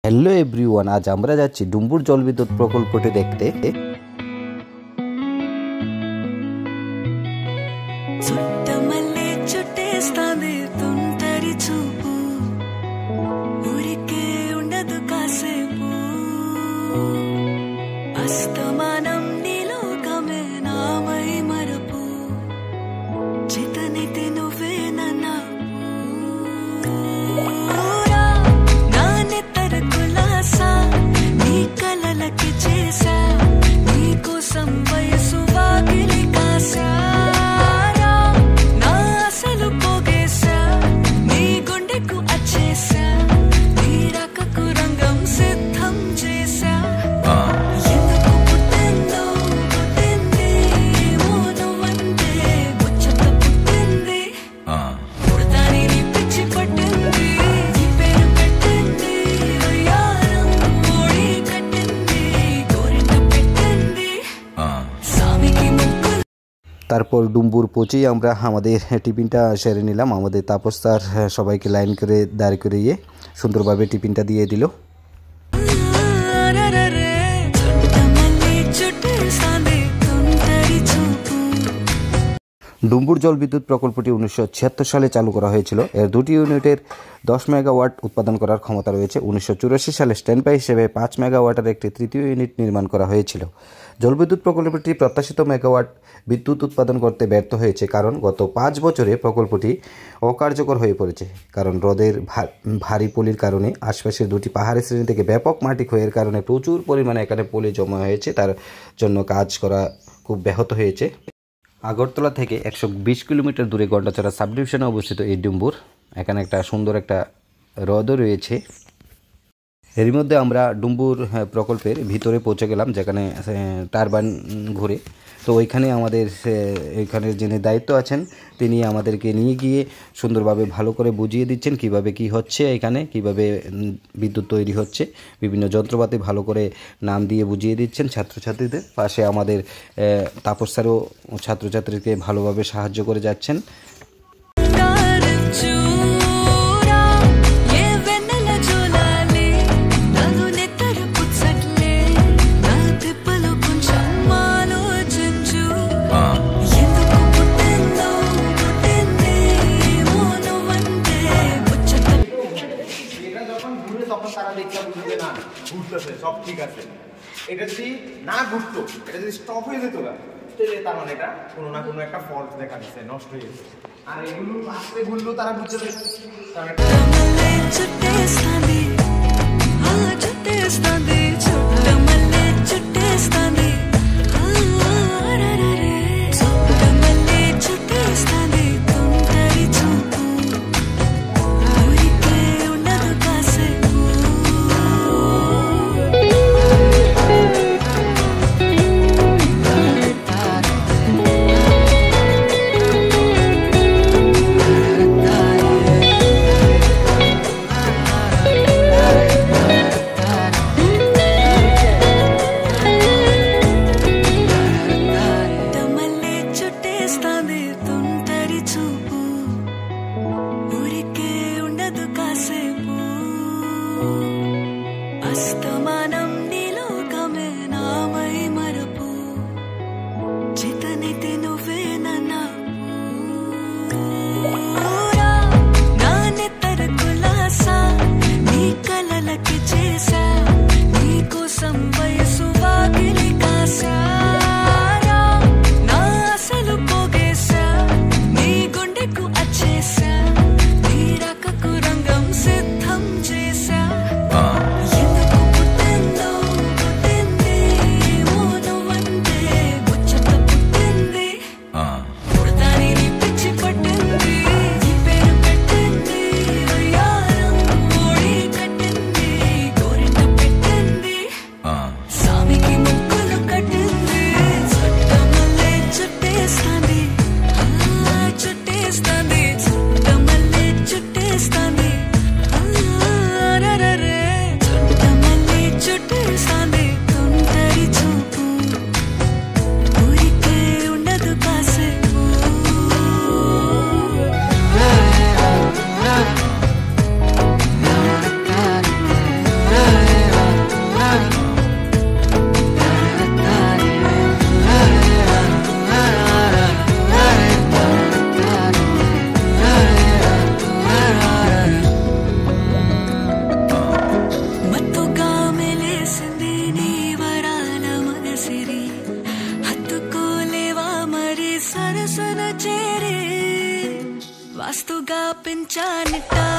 Hello everyone, আজ আমরা যাচ্ছি ডুম্বুর জলবিদ্যুৎ প্রকল্পটি দেখতে। তারপর ডুম্বুর পৌঁছেই আমরা আমাদের টিফিনটা সেরে নিলাম। আমাদের তাপস স্যার সবাইকে লাইন করে দাঁড় করিয়ে সুন্দরভাবে টিফিনটা দিয়ে দিল। ডুম্বুর জলবিদ্যুৎ প্রকল্পটি 1976 সালে চালু করা হয়েছিল। এর 2টি ইউনিটের 10 মেগাওয়াট উৎপাদন করার ক্ষমতা রয়েছে। 1984 সালে স্ট্যান্ড বাই হিসেবে 5 মেগাওয়াটের একটি তৃতীয় ইউনিট নির্মাণ করা হয়েছিল। জলবিদ্যুৎ প্রকল্পটি প্রত্যাশিত মেগাওয়াট বিদ্যুৎ উৎপাদন করতে ব্যর্থ হয়েছে, কারণ গত 5 বছরে প্রকল্পটি অকার্যকর হয়ে পড়েছে। কারণ রোদের ভারী পলির কারণে আশপাশের 2টি পাহাড়ি শ্রেণী থেকে ব্যাপক মাটি ক্ষয়ের কারণে প্রচুর পরিমাণে এখানে পলি জমা হয়েছে, তার জন্য কাজ করা খুব ব্যাহত হয়েছে। আগরতলা থেকে 120 কিলোমিটার দূরে গন্ডাছড়া সাব ডিভিশনে অবস্থিত এই ডুম্বুর, এখানে একটা সুন্দর একটা হ্রদও রয়েছে। এরই মধ্যে আমরা ডুম্বুর প্রকল্পের ভিতরে পৌঁছে গেলাম, যেখানে টারবাইন ঘুরে। তো ওইখানে আমাদের এখানের যিনি দায়িত্ব আছেন তিনি আমাদেরকে নিয়ে গিয়ে সুন্দরভাবে ভালো করে বুঝিয়ে দিচ্ছেন কিভাবে কি হচ্ছে, এখানে কিভাবে বিদ্যুৎ তৈরি হচ্ছে। বিভিন্ন যন্ত্রপাতি ভালো করে নাম দিয়ে বুঝিয়ে দিচ্ছেন ছাত্রছাত্রীদের। পাশে আমাদের তাপস স্যারও ছাত্রছাত্রীকে ভালোভাবে সাহায্য করে যাচ্ছেন। সব ঠিক আছে, এটা যদি না ঘুরতো, এটা যদি স্টপ হয়ে যেত না, তার মানে এটা কোনো না কোনো একটা ফল্ট দেখা দিচ্ছে, নষ্ট হয়ে গেছে। আর এগুলো আস্তে ঘুরলেও তারা বুঝতে পারছে। চানটা